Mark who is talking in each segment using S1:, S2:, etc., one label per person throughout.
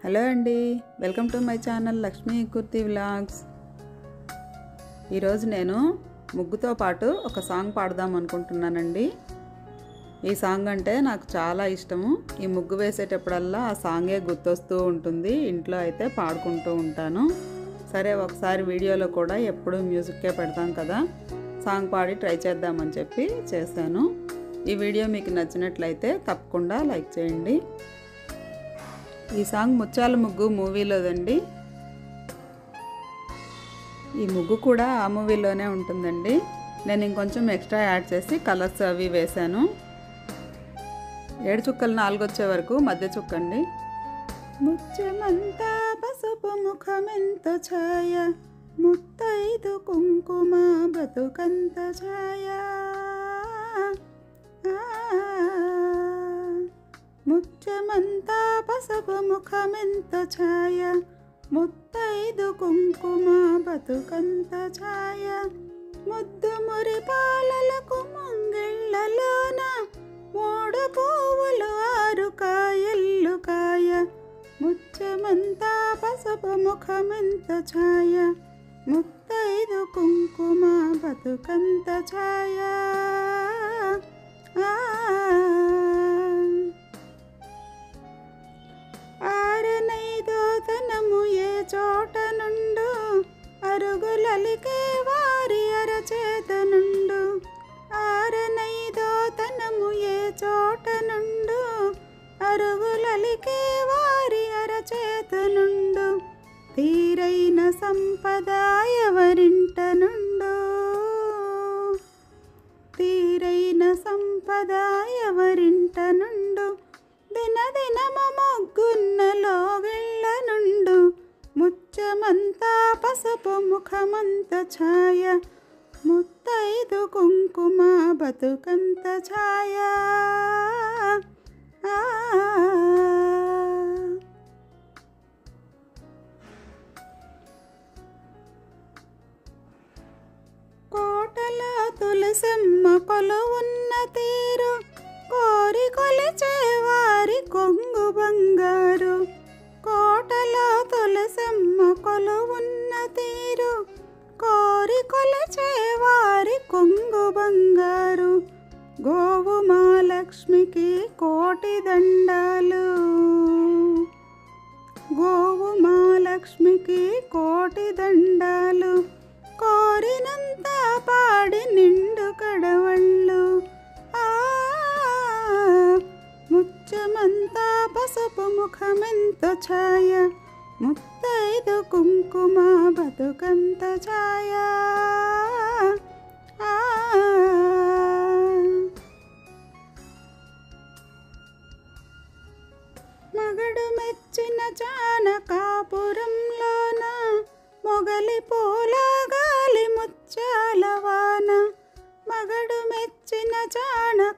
S1: Hello అండి, welcome to my channel Lakshmi kurti vlogs. ఈరోజు నేను ముగ్గుతో పాటు ఒక సాంగ్ పాడదాం అనుకుంటున్నానండి. ఈ సాంగ్ అంటే నాకు చాలా ఇష్టము. ఈ ముగ్గు వేసేటప్పుడల్లా ఆ సాంగే గుర్తొస్తూ ఉంటుంది. ఇంట్లో అయితే పాడుకుంటూ ఉంటాను. సరే, ఒకసారి వీడియోలో కూడా ఎప్పుడూ మ్యూజిక్కే పెడతాం కదా, సాంగ్ పాడి ట్రై చేద్దామని చెప్పి చేశాను. ఈ వీడియో మీకు నచ్చినట్లయితే తప్పకుండా లైక్ చేయండి. ఈ సాంగ్ ముత్యాల ముగ్గు మూవీలోదండి. ఈ ముగ్గు కూడా ఆ మూవీలోనే ఉంటుందండి. నేను ఇంకొంచెం ఎక్స్ట్రా యాడ్ చేసి కలర్స్ అవి వేశాను. 7 చుక్కలు 4 వచ్చే వరకు మధ్య చుక్కండి. ముత్యమంతా పసుపు ముఖమెంత ఛాయ, ముత్తైదు కుంకుమ బతుకంత ఛాయ. ముత్యమంతా పసుపు ముఖమెంత ఛాయ, ముత్తైదు కుంకుమ బతుకంత ఛాయ. ముద్దు మురి పాలలకు ముంగిళ్ళలోన, 3 పువ్వులు 6 కాయల్లు కాయ. ముత్యమంతా పసుపు ముఖమెంత ఛాయ, ముత్తైదు కుంకుమ బతుకంత ఛాయ. ఆరనైదోతనము ఏ చోట నుండు, అరుగులలికే వారి అరచేత నుండు. ఆరనైదోతనము ఏ చోట నుండు, అరుగులలికే వారి అరచేత నుండు. తీరైన సంపద ఎవరింట నుండు, తీరైన సంపద ఎవరింట నుండు. దినదినము మొగ్గున్న లోగిళ్ళ నుండు. ముత్యమంతా పసుపు ముఖమంత ఛాయ, ముత్తైదు కుంకుమ బతుకంత ఛాయ. కోటల తులసమ్మ కొలువున్న తీరు, కోరి కొలిచే వారి కొంగు బంగారు. కోటల తులసమ్మ కొలువున్న తీరు, కోరి కొలిచే వారి కొంగు బంగారు. గోవు మహాలక్ష్మికి కోటి దండాలు, గోవు మహాలక్ష్మికి కోటి దండాలు. కోరినంత పాడి నిండు కడవళ్ళు. ముత్యమంతా పసుపు ముఖమెంత ఛాయ, ముత్తైదు కుంకుమ బతుకంత ఛాయ. మగడు మెచ్చిన జానకాపురంలోన, మొగలి పూల గాలి ముత్యాల వాన. మగడు మెచ్చిన జానకాపురంలోన,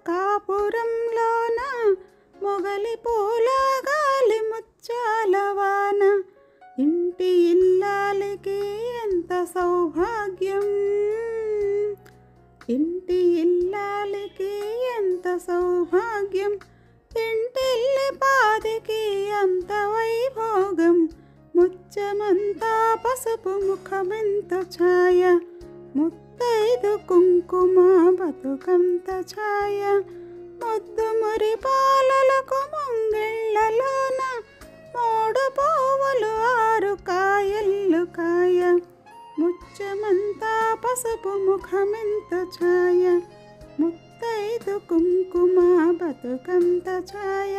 S1: మొగలి పూల గాలి ముత్యాల వాన. ఇంటి ఇల్లాలికి ఎంత సౌభాగ్యం, ఇంటి ఇల్లాలికి ఎంత సౌభాగ్యం. ఇంటిల్లి పాదికి అంత వైభోగం. ముత్యమంతా పసుపు ముఖమెంత ఛాయ, ముత్తైదు కుంకుమ బతుకంత ఛాయ. ముద్దు మురి పాలలకు ముంగిళ్ళలోన, 3 పువ్వులు 6 కాయల్లు కాయ. ముత్యమంతా పసుపు ముఖమెంత ఛాయ, ముత్తైదు కుంకుమ బతుకంత ఛాయ.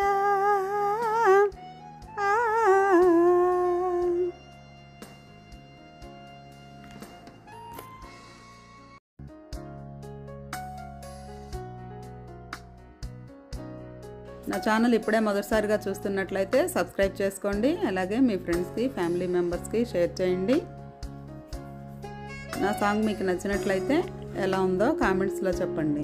S1: నా ఛానల్ ఇప్పుడే మొదటిసారిగా చూస్తున్నట్లయితే సబ్స్క్రైబ్ చేసుకోండి. అలాగే మీ ఫ్రెండ్స్కి, ఫ్యామిలీ మెంబర్స్కి షేర్ చేయండి. నా సాంగ్ మీకు నచ్చినట్లయితే ఎలా ఉందో కామెంట్స్లో చెప్పండి.